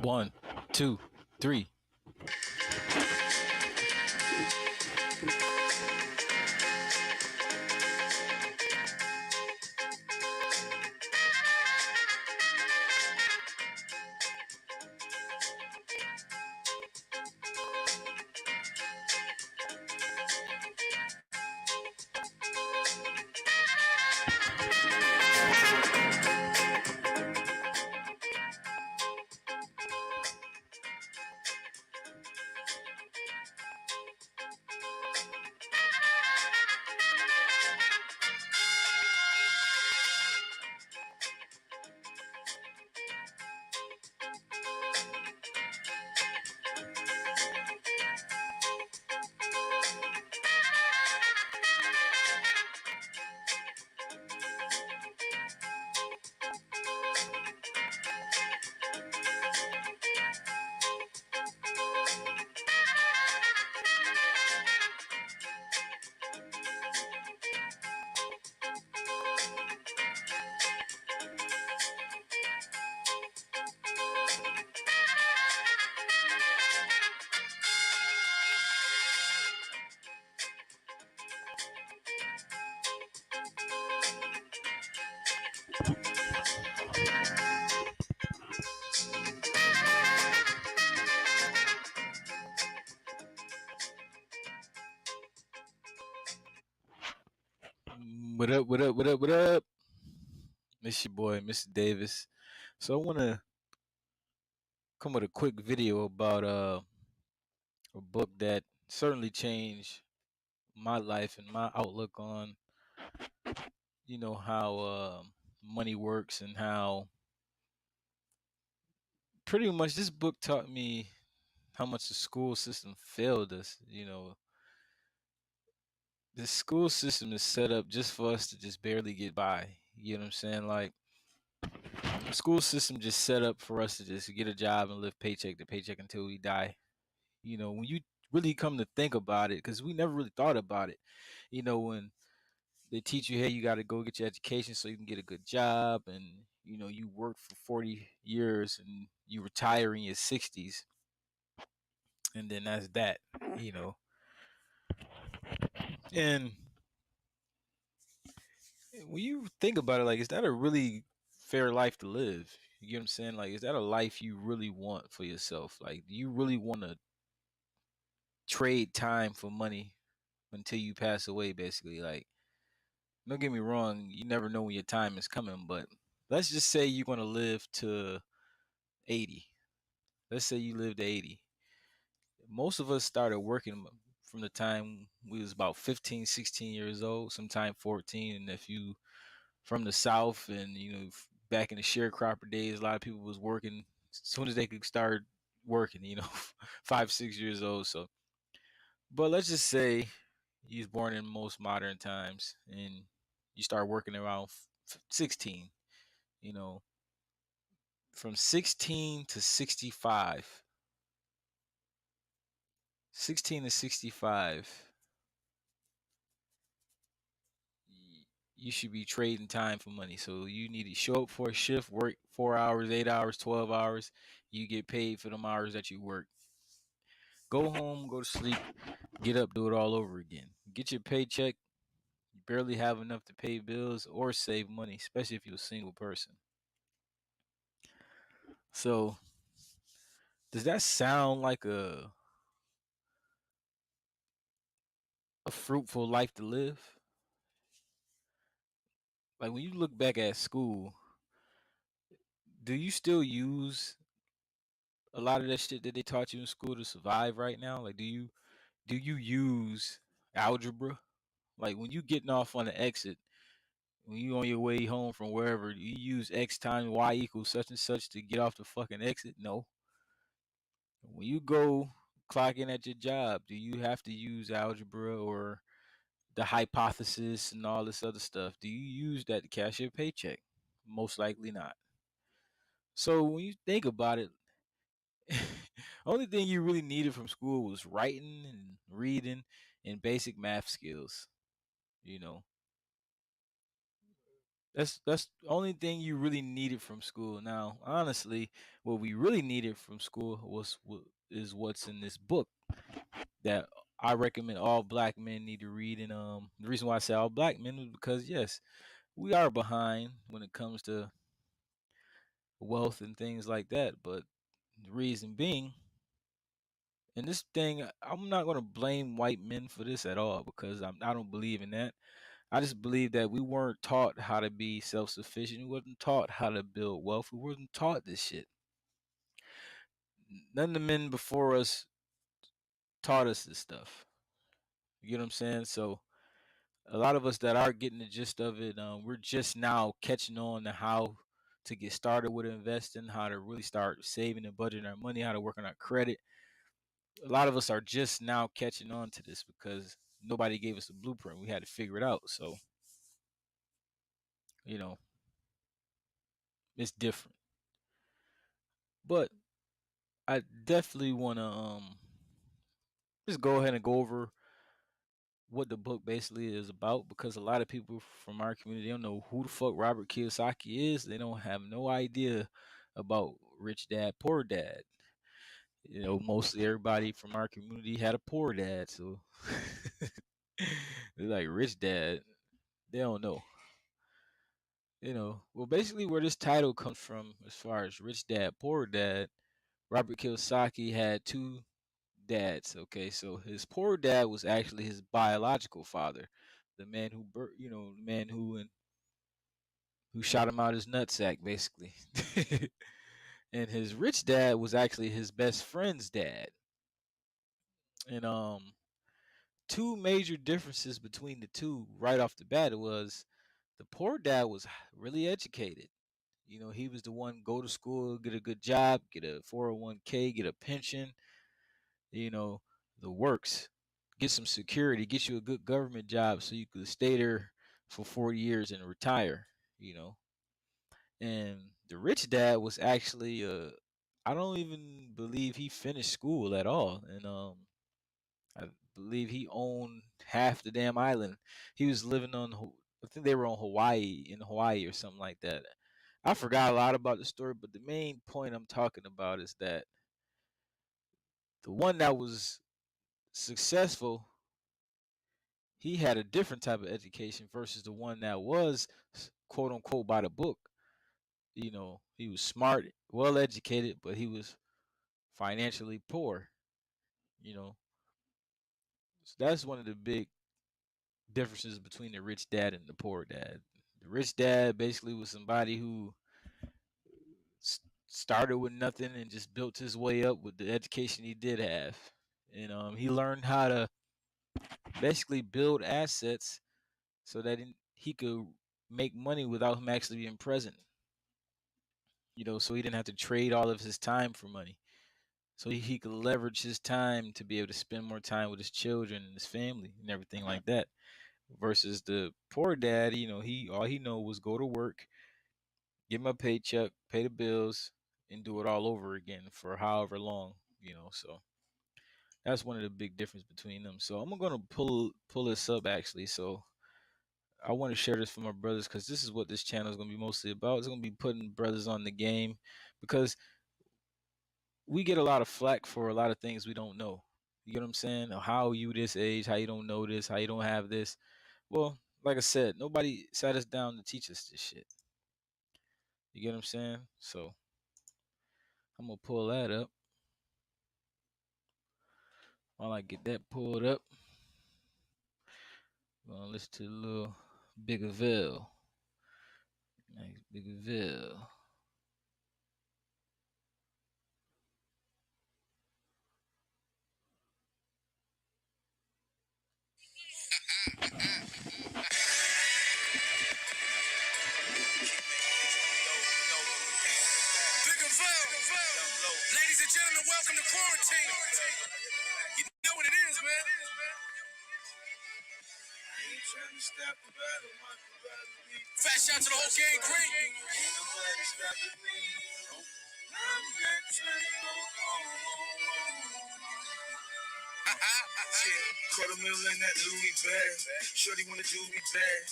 One, two, three. What up? What up? What up? What up? Miss your boy, Mr. Davis. So I want to come with a quick video about a book that certainly changed my life and my outlook on how money works and how pretty much this book taught me how much the school system failed us. The school system is set up just for us to just barely get by. You know what I'm saying? Like the school system just set up for us to just get a job and live paycheck to paycheck until we die. When you really come to think about it, because we never really thought about it. When they teach you, hey, you got to go get your education so you can get a good job, and you work for 40 years and you retire in your 60s, and then that's that. You know, and when you think about it, like, is that a really fair life to live? You get what I'm saying? Like, is that a life you really want for yourself? Like, do you really want to trade time for money until you pass away, basically? Like, don't get me wrong, you never know when your time is coming, but let's just say you're going to live to 80. Let's say you live to 80. Most of us started working from the time we was about 15, 16 years old, sometime 14. And if you from the South and, back in the sharecropper days, a lot of people was working as soon as they could start working, 5, 6 years old. So, but let's just say you was born in most modern times and you start working around 16. you know, from 16 to 65. 16 to 65, you should be trading time for money. So you need to show up for a shift, work 4 hours, 8 hours, 12 hours. You get paid for them hours that you work. Go home, go to sleep, get up, do it all over again. Get your paycheck. You barely have enough to pay bills or save money, especially if you're a single person. So, does that sound like a fruitful life to live? Like when you look back at school, do you still use a lot of that shit that they taught you in school to survive right now? Like, do you use algebra? Like when you getting off on the exit, when you on your way home from wherever, do you use X times Y equals such and such to get off the fucking exit? No. When you go clock in at your job, do you have to use algebra or the hypothesis and all this other stuff? Do you use that to cash your paycheck? Most likely not. So when you think about it, only thing you really needed from school was writing and reading and basic math skills. You know, That's the only thing you really needed from school. Now, honestly, what we really needed from school is what's in this book that I recommend all black men need to read. And the reason why I say all black men is because yes, we are behind when it comes to wealth and things like that. But the reason being, and this thing, I'm not gonna blame white men for this at all because I don't believe in that. I just believe that we weren't taught how to be self sufficient. We wasn't taught how to build wealth. We wasn't taught this shit. None of the men before us taught us this stuff. You get what I'm saying? So a lot of us that are getting the gist of it, we're just now catching on to how to get started with investing, how to really start saving and budgeting our money, how to work on our credit. A lot of us are just now catching on to this because nobody gave us a blueprint. We had to figure it out. So, you know, it's different. But I definitely want to just go ahead and go over what the book basically is about because a lot of people from our community don't know who the fuck Robert Kiyosaki is. They don't have no idea about Rich Dad Poor Dad. You know, mostly everybody from our community had a poor dad, so they're like Rich Dad. They don't know. You know, well, basically where this title comes from, as far as Rich Dad Poor Dad, Robert Kiyosaki had two dads. Okay, so his poor dad was actually his biological father, the man who, the man who shot him out his nutsack, basically. And his rich dad was actually his best friend's dad. And two major differences between the two right off the bat was the poor dad was really educated. You know, he was the one go to school, get a good job, get a 401k, get a pension, you know, the works. Get some security, get you a good government job so you could stay there for 40 years and retire, you know. And the rich dad was actually I don't even believe he finished school at all. And I believe he owned half the damn island. He was living on I think they were on Hawaii, in Hawaii or something like that. I forgot a lot about the story, but the main point I'm talking about is that the one that was successful, he had a different type of education versus the one that was quote unquote by the book. You know, he was smart, well educated, but he was financially poor. You know, so that's one of the big differences between the rich dad and the poor dad. The rich dad basically was somebody who started with nothing and just built his way up with the education he did have. And he learned how to basically build assets so that he could make money without him actually being present. You know, so he didn't have to trade all of his time for money. So he could leverage his time to be able to spend more time with his children and his family and everything like that. Versus the poor dad, you know, he all he know was go to work, get my paycheck, pay the bills, and do it all over again for however long, you know. So that's one of the big difference between them. So I'm gonna pull this up actually. So I want to share this for my brothers because this is what this channel is gonna be mostly about. It's gonna be putting brothers on the game because we get a lot of flack for a lot of things we don't know. You get what I'm saying? How are you this age? How you don't know this? How you don't have this? Well, like I said, nobody sat us down to teach us this shit. You get what I'm saying? So I'm gonna pull that up. While I get that pulled up, I'm gonna listen to a little Biggerville. Nice Biggerville. Ladies and gentlemen, welcome to quarantine. You know what it is, man. Fat shout to the whole gang cream. Quarter mil in that Louis bag. Shorty wanna do me bad.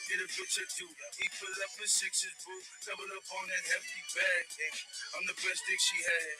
Get a bitch a do. He pull up in sixes, boo. Double up on that hefty bag. I'm the best dick she had.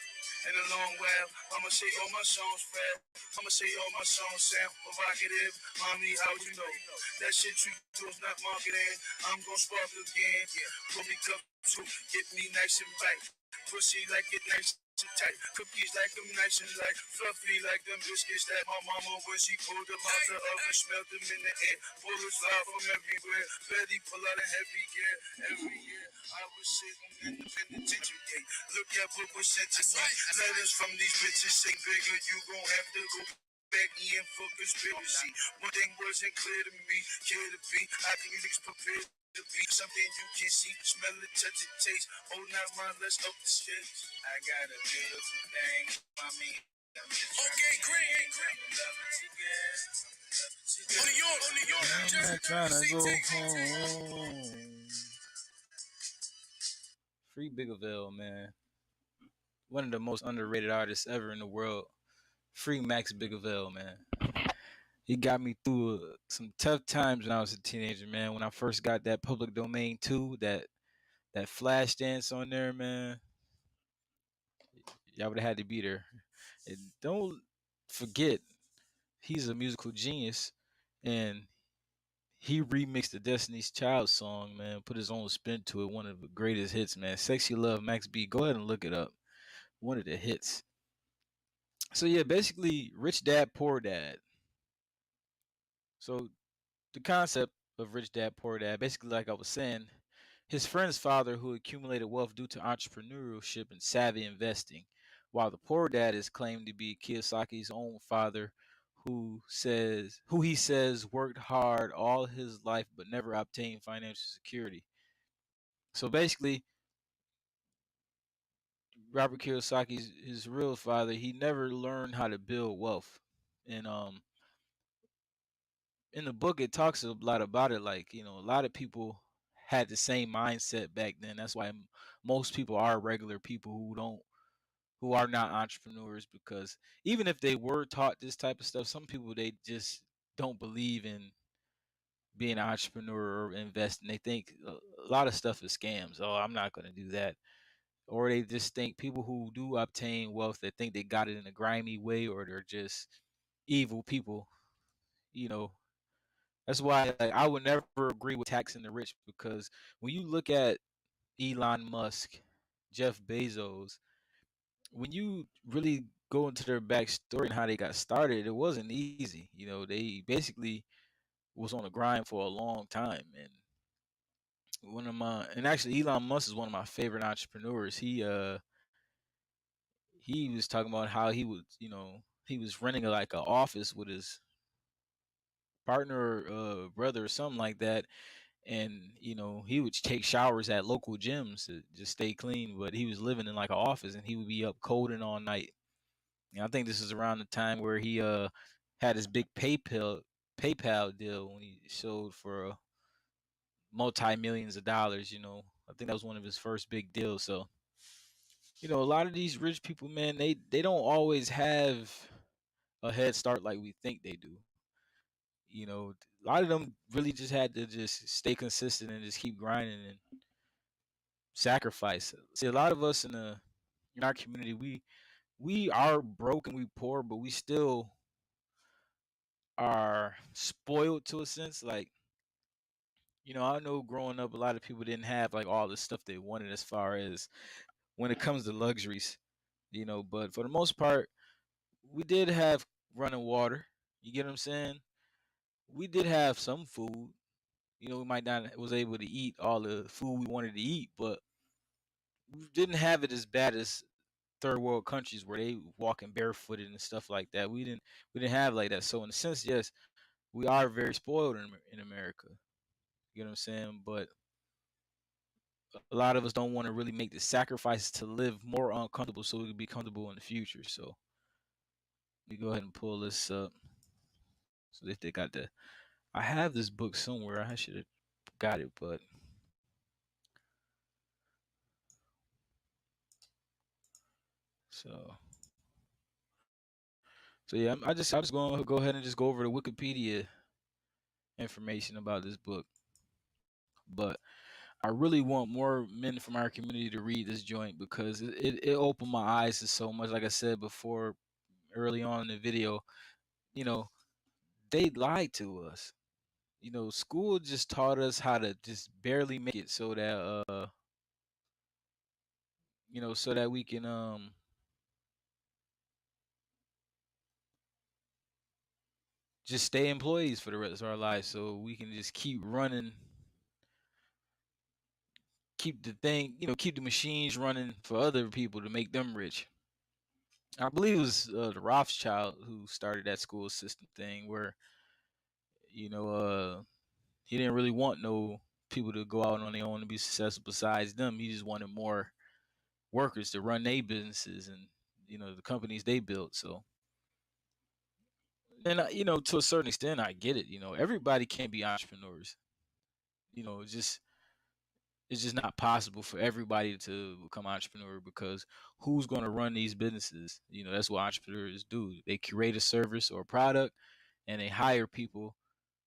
In a long while, I'ma say all my songs fast. I'ma say all my songs sound provocative. Mommy, how you know? That shit you do is not marketing. I'm gon' spark again. Pull me cup too. Get me nice and right. Pussy like it nice and tight. Cookies like them nice and light. Fluffy like them biscuits that my mama when she pulled them out the oven. Smelled them in the air. Bullets fly from everywhere. Betty pull out a heavy gear. Every year I was sitting in the penitentiary gate. Look at what was sent to me. Letters from these bitches say bigger. You gon' have to go back in for conspiracy. One thing wasn't clear to me. Care to be. I think you prepared to be something you can see, smell it, touch it, taste. Oh, not mine, let's up the stakes. I got a beautiful thing, mommy. Okay, great. On the York, I'm not trying to go home. Free Bigaville, man. One of the most underrated artists ever in the world. Free Max Bigaville, man. He got me through some tough times when I was a teenager, man. When I first got that Public Domain 2, that flash dance on there, man. Y'all would have had to be there. And don't forget, he's a musical genius, and he remixed the Destiny's Child song, man. Put his own spin to it. One of the greatest hits, man. Sexy Love, Max B. Go ahead and look it up. One of the hits. So yeah, basically, Rich Dad Poor Dad. So the concept of Rich Dad Poor Dad, basically, like I was saying, his friend's father who accumulated wealth due to entrepreneurship and savvy investing, while the poor dad is claimed to be Kiyosaki's own father, who he says worked hard all his life but never obtained financial security. So basically, Robert Kiyosaki's his real father, he never learned how to build wealth. And in the book it talks a lot about it, like, a lot of people had the same mindset back then. That's why most people are regular people who are not entrepreneurs, because even if they were taught this type of stuff, some people, they just don't believe in being an entrepreneur or investing. They think a lot of stuff is scams. Oh, I'm not going to do that. Or they just think people who do obtain wealth, they think they got it in a grimy way, or they're just evil people. You know, that's why, like, I would never agree with taxing the rich, because when you look at Elon Musk, Jeff Bezos, when you really go into their backstory and how they got started, it wasn't easy. They basically was on a grind for a long time. And actually, Elon Musk is one of my favorite entrepreneurs. He was talking about how he was renting like an office with his partner, brother, or something like that. And he would take showers at local gyms to just stay clean, but he was living in like an office, and he would be up coding all night. And I think this is around the time where he had his big PayPal deal when he sold for multi millions of dollars. I think that was one of his first big deals. So a lot of these rich people, man, they don't always have a head start like we think they do. A lot of them really just had to just stay consistent and just keep grinding and sacrifice. See, a lot of us in our community, we are broke and we poor, but we still are spoiled to a sense. Like, I know growing up, a lot of people didn't have like all the stuff they wanted as far as when it comes to luxuries. But for the most part, we did have running water. You get what I'm saying? We did have some food. We might not was able to eat all the food we wanted to eat, but we didn't have it as bad as third world countries where they walking barefooted and stuff like that. We didn't have like that. So in a sense, yes, we are very spoiled in America. You know what I'm saying? But a lot of us don't want to really make the sacrifices to live more uncomfortable so we can be comfortable in the future. So let me go ahead and pull this up. So if they got I have this book somewhere. I should have got it, but so So yeah, I'm just going to go ahead and just go over the Wikipedia information about this book. But I really want more men from our community to read this joint because it opened my eyes to so much. Like I said before, early on in the video, you know, they lied to us. You know, school just taught us how to just barely make it so that so that we can just stay employees for the rest of our lives, so we can just keep running, keep the thing, keep the machines running for other people to make them rich. I believe it was the Rothschild who started that school system thing where you know he didn't really want no people to go out on their own and be successful besides them. He just wanted more workers to run their businesses and the companies they built. So, and to a certain extent, I get it. Everybody can't be entrepreneurs. Just it's just not possible for everybody to become entrepreneur because who's going to run these businesses? That's what entrepreneurs do. They create a service or a product and they hire people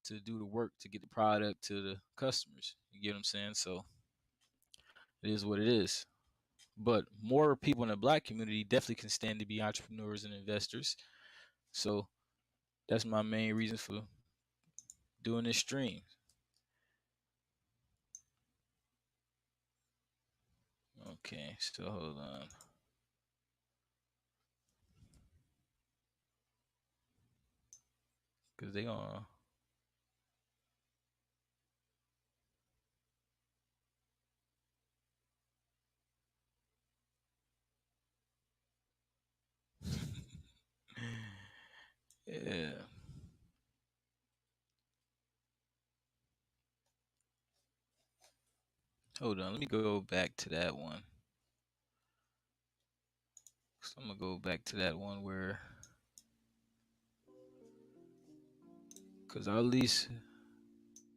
to do the work to get the product to the customers. You get what I'm saying? So it is what it is. But more people in the black community definitely can stand to be entrepreneurs and investors. So that's my main reason for doing this stream. Okay, so hold on. Cause they gonna yeah. Hold on, let me go back to that one. So I'm gonna go back to that one where, cause I at least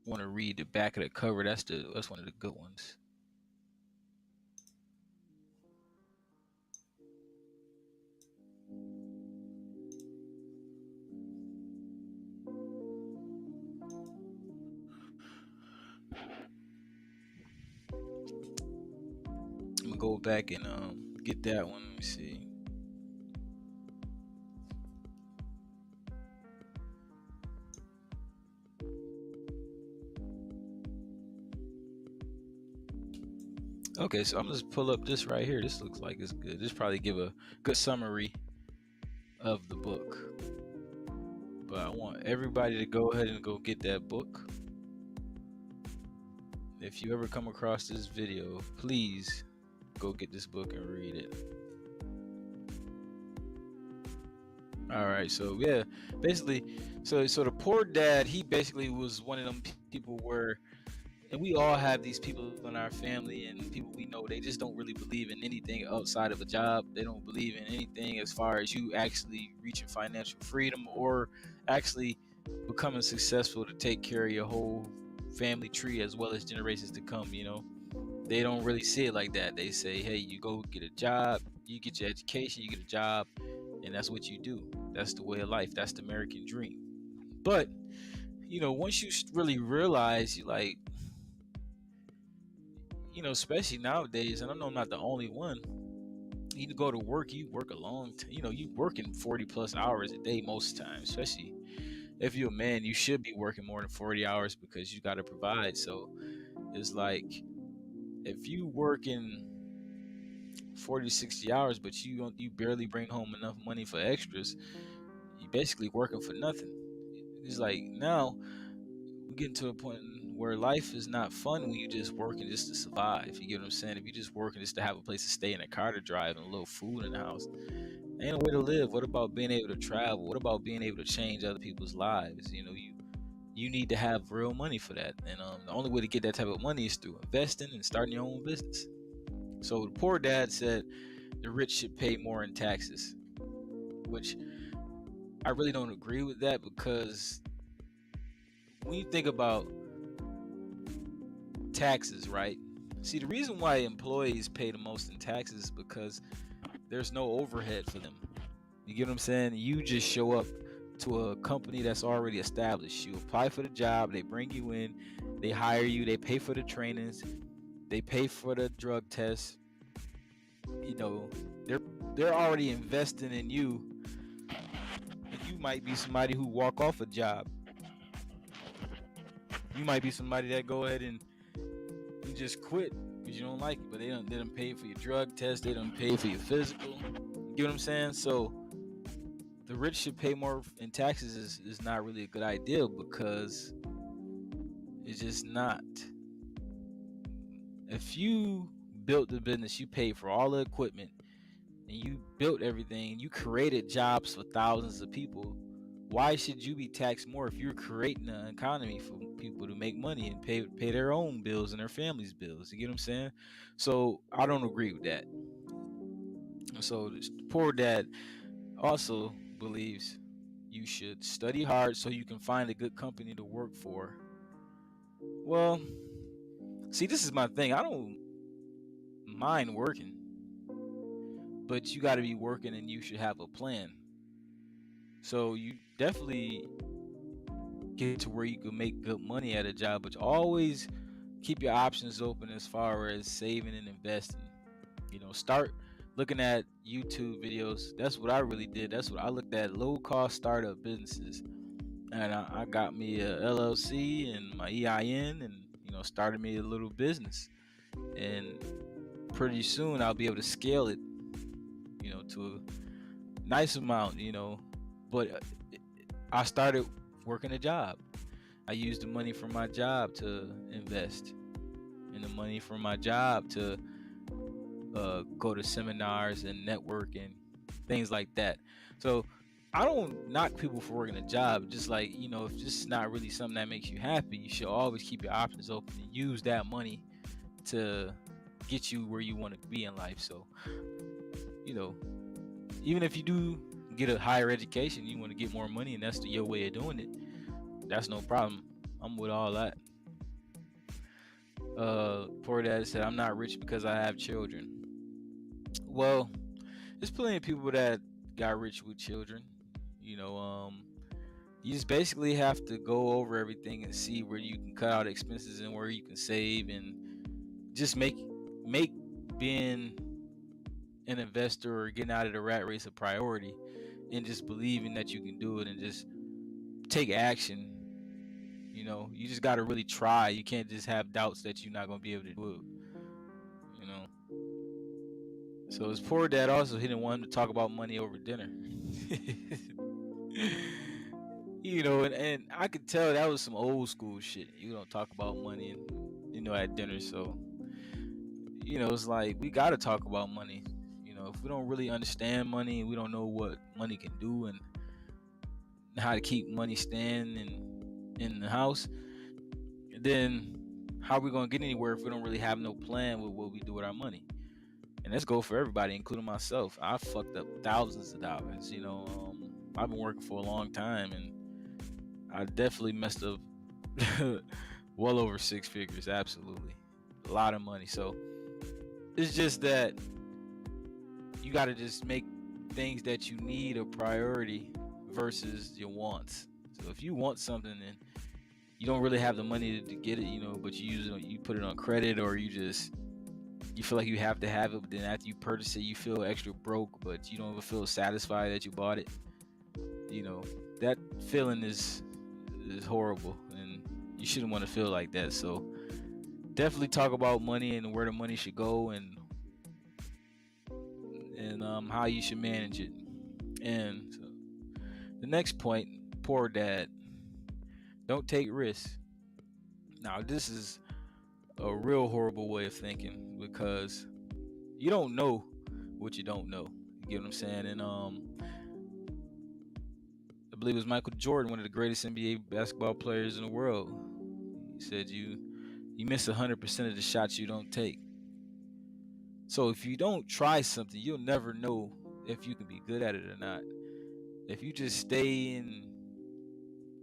want to read the back of the cover. That's one of the good ones. I'm gonna go back and get that one. Let me see. Okay, so I'm just pull up this right here. This looks like it's good. This probably give a good summary of the book. But I want everybody to go ahead and go get that book. If you ever come across this video, please go get this book and read it. All right, so yeah, basically, so the Poor Dad, he basically was one of them people where, and we all have these people in our family and people we know, they just don't really believe in anything outside of a job. They don't believe in anything as far as you actually reaching financial freedom or actually becoming successful to take care of your whole family tree as well as generations to come. They don't really see it like that. They say, hey, you go get a job, you get your education, you get a job, and that's what you do. That's the way of life. That's the American dream. But once you really realize, you like, especially nowadays, and I know I'm not the only one. You go to work, you work a long time. You working 40 plus hours a day most times, especially if you're a man. You should be working more than 40 hours because you got to provide. So it's like if you working 40 to 60 hours, but you barely bring home enough money for extras, you basically working for nothing. It's like now we getting to a point where life is not fun when you just working just to survive. You get what I'm saying? If you just working just to have a place to stay and a car to drive and a little food in the house, ain't a way to live. What about being able to travel? What about being able to change other people's lives? You need to have real money for that, and the only way to get that type of money is through investing and starting your own business. So the Poor Dad said the rich should pay more in taxes, which I really don't agree with that because when you think about taxes, right? See, the reason why employees pay the most in taxes is because there's no overhead for them. You get what I'm saying? You just show up to a company that's already established. You apply for the job, they bring you in, they hire you, they pay for the trainings, they pay for the drug tests. You know, they're already investing in you, and you might be somebody who walk off a job. You might be somebody that go ahead and you just quit because you don't like it, but they don't pay for your drug test, they don't pay for your physical. You get what I'm saying? So the rich should pay more in taxes is not really a good idea, because it's just not. If you built the business, you paid for all the equipment, and you built everything, you created jobs for thousands of people, why should you be taxed more if you're creating an economy for people to make money and pay their own bills and their families' bills? You get what I'm saying? So I don't agree with that. So this Poor Dad also believes you should study hard so you can find a good company to work for. Well, see, this is my thing. I don't mind working, but you got to be working and you should have a plan. So you definitely get to where you can make good money at a job, but always keep your options open as far as saving and investing. Start looking at YouTube videos. That's what I really did. That's what I looked at: low cost startup businesses, and I got me a LLC and my EIN, and started me a little business. And pretty soon I'll be able to scale it, to a nice amount. But I started working a job. I used the money from my job to invest, and the money from my job to go to seminars and network and things like that. So I don't knock people for working a job. Just like, if this is not really something that makes you happy, you should always keep your options open and use that money to get you where you want to be in life. So, even if you do get a higher education, you want to get more money, and that's your way of doing it, that's no problem. I'm with all that. Poor Dad said, I'm not rich because I have children. Well, there's plenty of people that got rich with children. You just basically have to go over everything and see where you can cut out expenses and where you can save, and just make being an investor or getting out of the rat race a priority, and just believing that you can do it and just take action. You just got to really try. You can't just have doubts that you're not going to be able to do it. So his Poor Dad also, he didn't want him to talk about money over dinner. And I could tell that was some old school shit. You don't talk about money, at dinner. So, it's like, we got to talk about money. If we don't really understand money, we don't know what money can do and how to keep money standing in the house, then how are we going to get anywhere if we don't really have no plan with what we do with our money? And let's go for everybody, including myself. I fucked up thousands of dollars. I've been working for a long time, and I definitely messed up well over six figures. Absolutely. A lot of money. So it's just that you got to just make things that you need a priority versus your wants. So if you want something and you don't really have the money to get it, but you put it on credit, or you feel like you have to have it, but then after you purchase it, you feel extra broke, but you don't even feel satisfied that you bought it. That feeling is horrible, and you shouldn't want to feel like that. So definitely talk about money and where the money should go, and how you should manage it. And so the next point, Poor Dad, don't take risks. Now, this is a real horrible way of thinking, because you don't know what you don't know. You get what I'm saying? And I believe it was Michael Jordan, one of the greatest NBA basketball players in the world. He said you miss 100% of the shots you don't take. So if you don't try something, you'll never know if you can be good at it or not. If you just stay in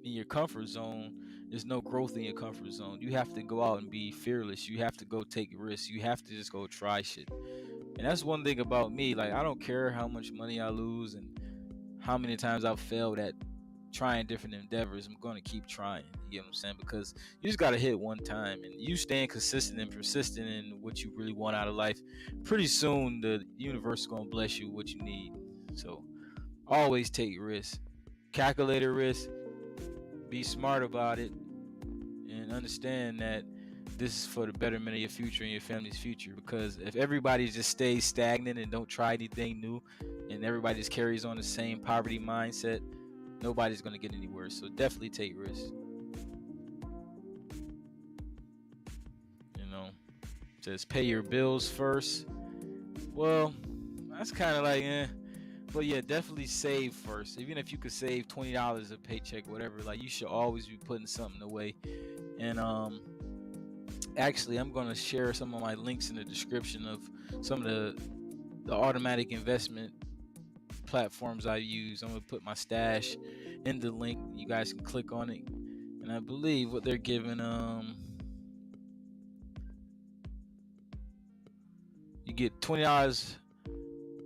your comfort zone, there's no growth in your comfort zone. You have to go out and be fearless. You have to go take risks. You have to just go try shit. And that's one thing about me. Like, I don't care how much money I lose, and how many times I've failed at trying different endeavors, I'm going to keep trying. You get what I'm saying? Because you just got to hit one time, and you staying consistent and persistent in what you really want out of life, pretty soon the universe is going to bless you with what you need. So always take risks, calculated risk, be smart about it, and understand that this is for the betterment of your future and your family's future. Because if everybody just stays stagnant and don't try anything new, and everybody just carries on the same poverty mindset, nobody's going to get anywhere. So definitely take risks. You know, just pay your bills first. Well, that's kind of like but yeah, definitely save first. Even if you could save $20 a paycheck, whatever, like you should always be putting something away. And actually, I'm gonna share some of my links in the description of some of the automatic investment platforms I use. I'm gonna put my stash in the link. You guys can click on it, and I believe what they're giving you get $20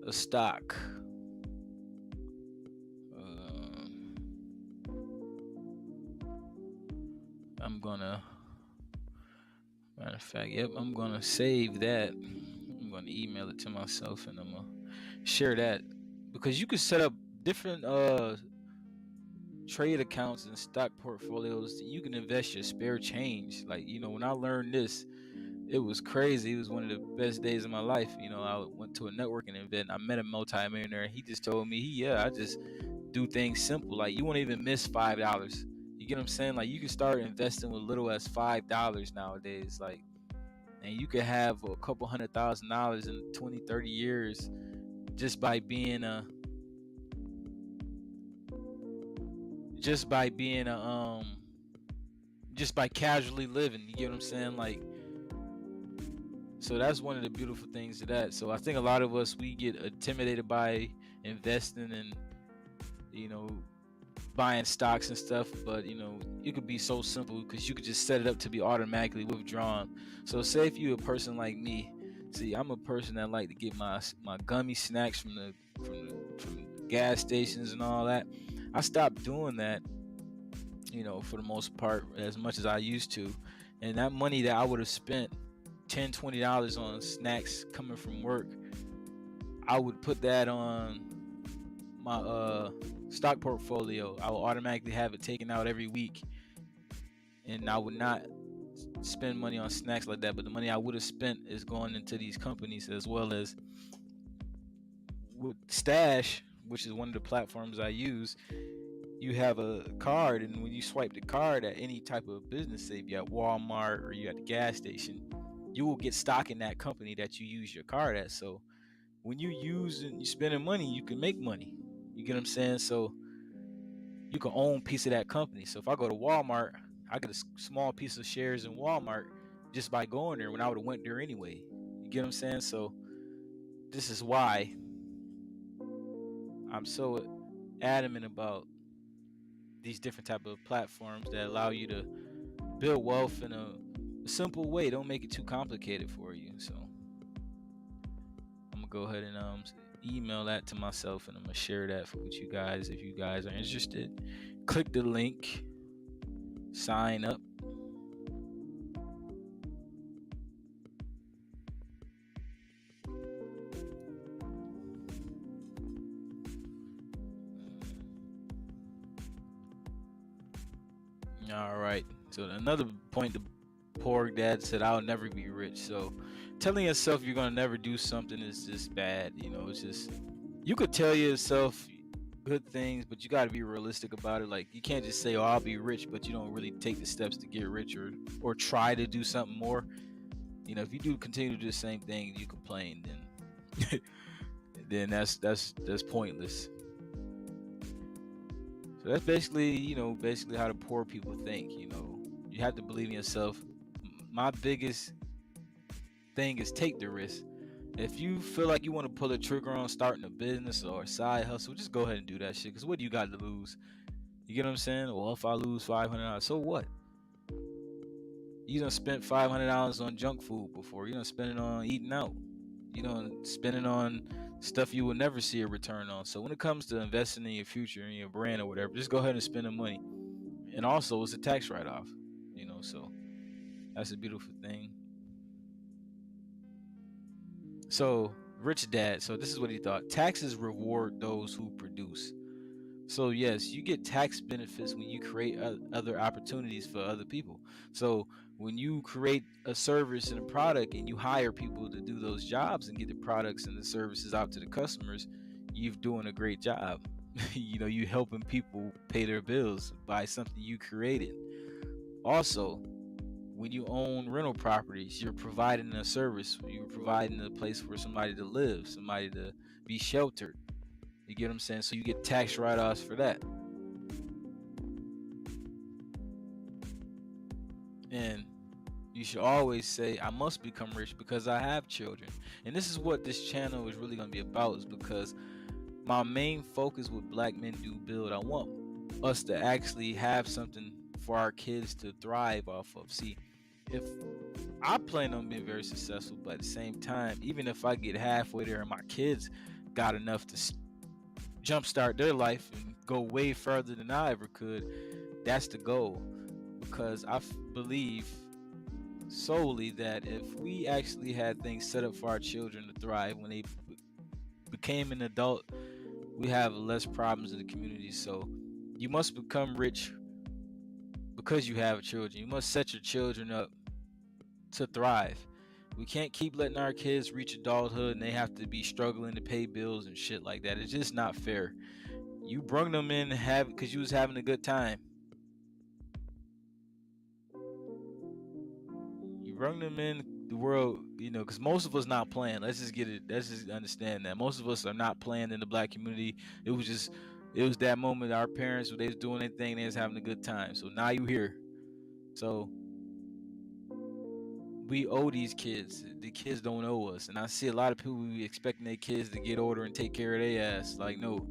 a stock. I'm gonna, matter of fact, yep, I'm gonna save that. I'm gonna email it to myself, and I'm gonna share that, because you could set up different trade accounts and stock portfolios. You can invest your spare change. Like, when I learned this, it was crazy. It was one of the best days of my life. I went to a networking event. I met a multimillionaire, and he just told me, I just do things simple. Like, you won't even miss $5. You get what I'm saying? Like, you can start investing with little as $5 nowadays. Like, and you could have a couple $100,000 in 20, 30 years just by being a just by casually living. You get what I'm saying? Like, so that's one of the beautiful things of that. So I think a lot of us, we get intimidated by investing and buying stocks and stuff, but it could be so simple, because you could just set it up to be automatically withdrawn. So say if you're a person like me, see, I'm a person that like to get my gummy snacks from the gas stations and all that. I stopped doing that, for the most part, as much as I used to. And that money that I would have spent $10-$20 on snacks coming from work, I would put that on my stock portfolio. I will automatically have it taken out every week, and I would not spend money on snacks like that. But the money I would have spent is going into these companies, as well as with Stash, which is one of the platforms I use. You have a card, and when you swipe the card at any type of business, say if you're at Walmart or you're at the gas station, you will get stock in that company that you use your card at. So when you use and you're spending money, you can make money. You get what I'm saying? So you can own a piece of that company. So if I go to Walmart, I get a small piece of shares in Walmart just by going there, when I would have went there anyway. You get what I'm saying? So this is why I'm so adamant about these different type of platforms that allow you to build wealth in a simple way. Don't make it too complicated for you. So I'm gonna go ahead and email that to myself, and I'm gonna share that with you guys. If you guys are interested, click the link, sign up. All right. So another point, the poor dad said, "I'll never be rich." So telling yourself you're gonna never do something is just bad. It's just, you could tell yourself good things, but you got to be realistic about it. Like, you can't just say, "Oh, I'll be rich," but you don't really take the steps to get rich, or try to do something more. If you do continue to do the same thing and you complain, then then that's pointless. So that's basically how the poor people think. You have to believe in yourself. My biggest thing is take the risk. If you feel like you want to pull a trigger on starting a business or a side hustle, just go ahead and do that shit. Because what do you got to lose? You get what I'm saying? Well, if I lose $500, so what? You done spent $500 on junk food before. You done spend it on eating out. You done spend it on stuff you will never see a return on. So when it comes to investing in your future and your brand or whatever, just go ahead and spend the money. And also, it's a tax write-off, so that's a beautiful thing. So, Rich Dad, so this is what he thought. Taxes reward those who produce. So, yes, you get tax benefits when you create other opportunities for other people. So, when you create a service and a product and you hire people to do those jobs and get the products and the services out to the customers, you're doing a great job. You helping people pay their bills by something you created. Also, when you own rental properties, you're providing a service. You're providing a place for somebody to live, somebody to be sheltered. You get what I'm saying? So you get tax write-offs for that. And you should always say, I must become rich because I have children. And this is what this channel is really going to be about, is because my main focus with Black Men Do Build, I want us to actually have something for our kids to thrive off of. See, if I plan on being very successful, but at the same time, even if I get halfway there and my kids got enough to jumpstart their life and go way further than I ever could, that's the goal. Because I believe solely that if we actually had things set up for our children to thrive when they became an adult, we have less problems in the community. So you must become rich because you have children. You must set your children up to thrive. We can't keep letting our kids reach adulthood and they have to be struggling to pay bills and shit like that. It's just not fair. You brung them in because you was having a good time. You brung them in the world, because most of us not playing. Let's just understand that most of us are not playing in the Black community. It was that moment our parents, they was doing their thing, they was having a good time. So now you here. So we owe these kids. The kids don't owe us. And I see a lot of people expecting their kids to get older and take care of their ass. Like, no,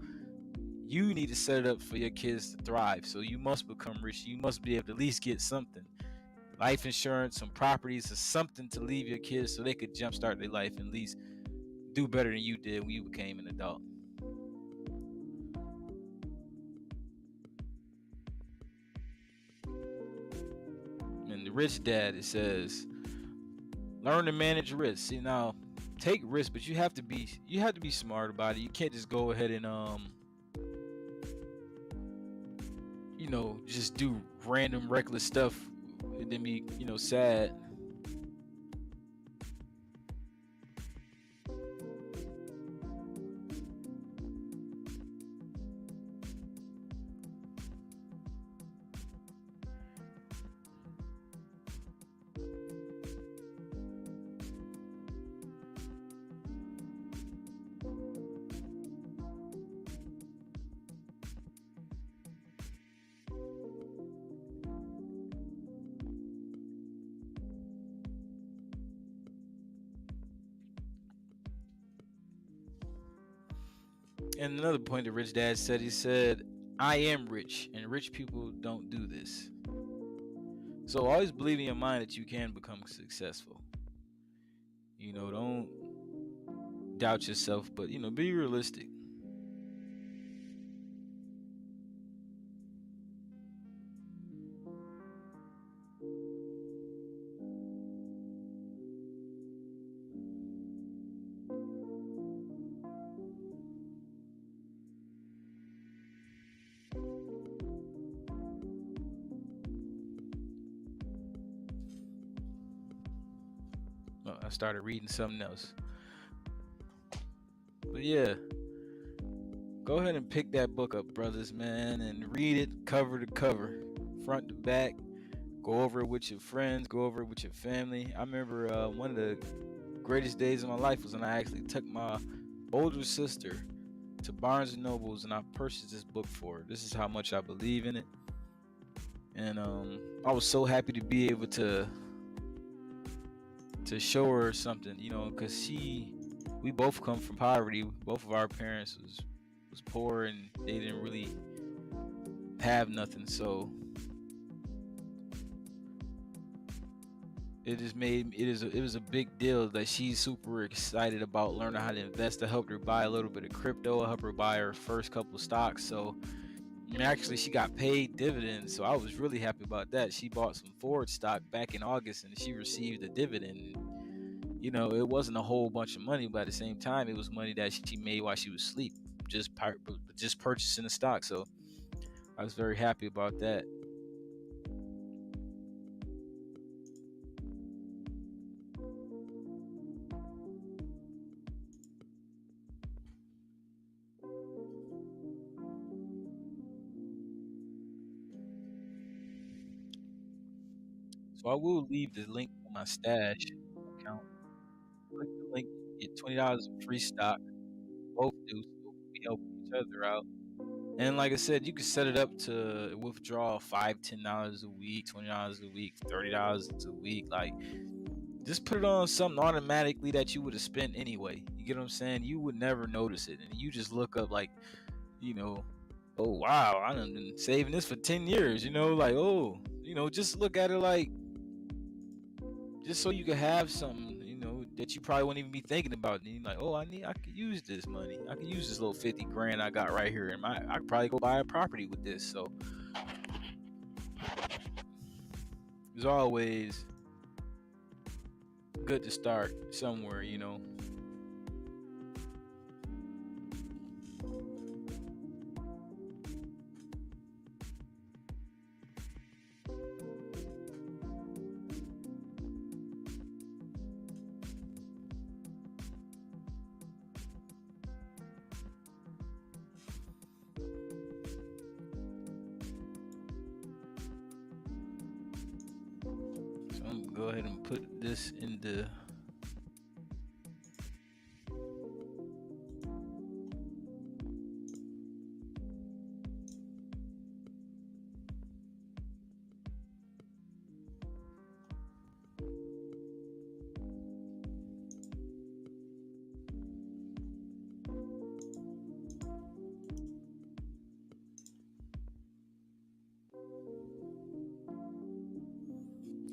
you need to set it up for your kids to thrive. So you must become rich. You must be able to at least get something. Life insurance, some properties, or something to leave your kids so they could jumpstart their life and at least do better than you did when you became an adult. And the Rich Dad, it says, learn to manage risk. See, now, take risks, but you have to be smart about it. You can't just go ahead and just do random reckless stuff and then be sad. And another point that Rich Dad said, he said, I am rich, and rich people don't do this. So always believe in your mind that you can become successful. Don't doubt yourself, but be realistic. I started reading something else. But yeah, go ahead and pick that book up, brothers, man, and read it cover to cover, front to back. Go over it with your friends, go over it with your family. I remember one of the greatest days of my life was when I actually took my older sister to Barnes and Nobles and I purchased this book for her. This is how much I believe in it. And I was so happy to be able to show her something, because we both come from poverty. Both of our parents was poor and they didn't really have nothing. So it just made it was a big deal that she's super excited about learning how to invest. I helped her buy a little bit of crypto. I helped her buy her first couple of stocks. So and actually she got paid dividends. So I was really happy about that. She bought some Ford stock back in August and she received a dividend. You know, it wasn't a whole bunch of money, but at the same time, it was money that she made while she was asleep, just purchasing the stock. So I was very happy about that. So I will leave the link on my stash account. Click the link, get $20 of free stock. Both do, so we help each other out. And like I said, you can set it up to withdraw $5, $10 a week, $20 a week, $30 a week. Like, just put it on something automatically that you would have spent anyway. You get what I'm saying? You would never notice it, and you just look up like, you know, oh wow, I've been saving this for 10 years. You know, like oh, just look at it like, just so you can have something, that you probably wouldn't even be thinking about. And you're like, oh, I could use this money. I could use this little 50 grand I got right here, and I could probably go buy a property with this. So it's always good to start somewhere. So I'm gonna go ahead and put this in the.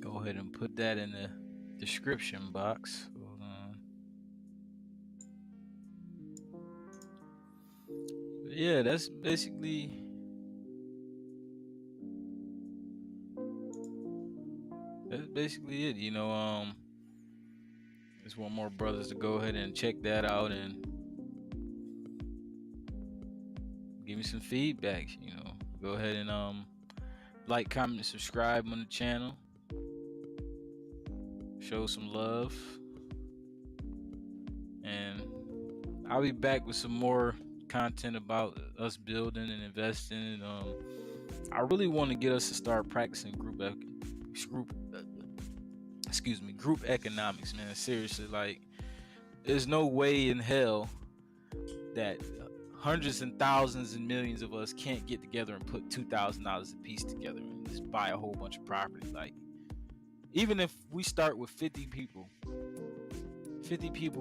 Go ahead and put that in the description box. Hold on. Yeah, that's basically it. Just want more brothers to go ahead and check that out and give me some feedback. Go ahead and like, comment, and subscribe on the channel. Show some love, and I'll be back with some more content about us building and investing. I really want to get us to start practicing group economics, man. Seriously, like, there's no way in hell that hundreds and thousands and millions of us can't get together and put $2,000 a piece together and just buy a whole bunch of property. Like, even if we start with 50 people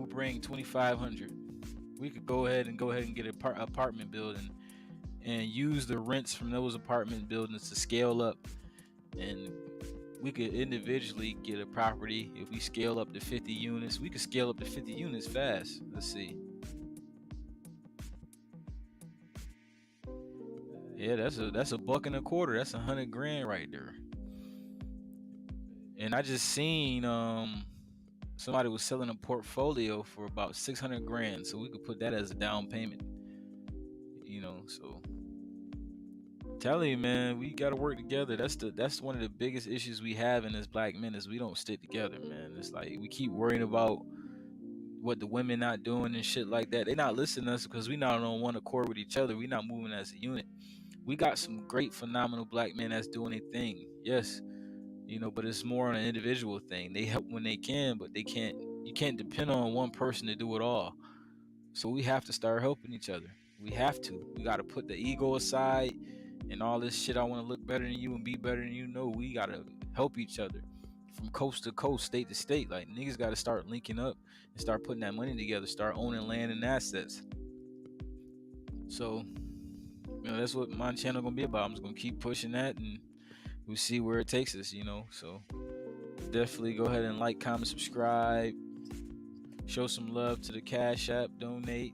bring 2,500. We could go ahead and get an apartment building and use the rents from those apartment buildings to scale up, and we could individually get a property. If we scale up to 50 units, we could scale up to 50 units fast. Let's see. Yeah, that's a buck and a quarter. That's 100 grand right there. And I just seen somebody was selling a portfolio for about 600 grand, so we could put that as a down payment. So telling you, man, we gotta work together. That's one of the biggest issues we have in as black men, is we don't stick together, man. It's like we keep worrying about what the women not doing and shit like that. They not listening to us because we not on one accord with each other. We not moving as a unit. We got some great, phenomenal black men that's doing their thing. Yes, but it's more on an individual thing. They help when they can, but they can't. You can't depend on one person to do it all. So we have to start helping each other. We have to. We got to put the ego aside and all this shit. I want to look better than you and be better than you. No, we got to help each other from coast to coast, state to state. Like, niggas got to start linking up and start putting that money together, start owning land and assets. So, that's what my channel gonna be about. I'm just gonna keep pushing that, and we'll see where it takes us. So definitely go ahead and like, comment, subscribe. Show some love to the Cash App, donate.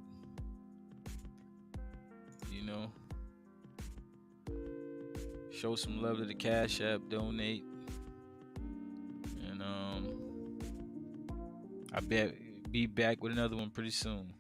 You know, show some love to the Cash App, donate. And I bet be back with another one pretty soon.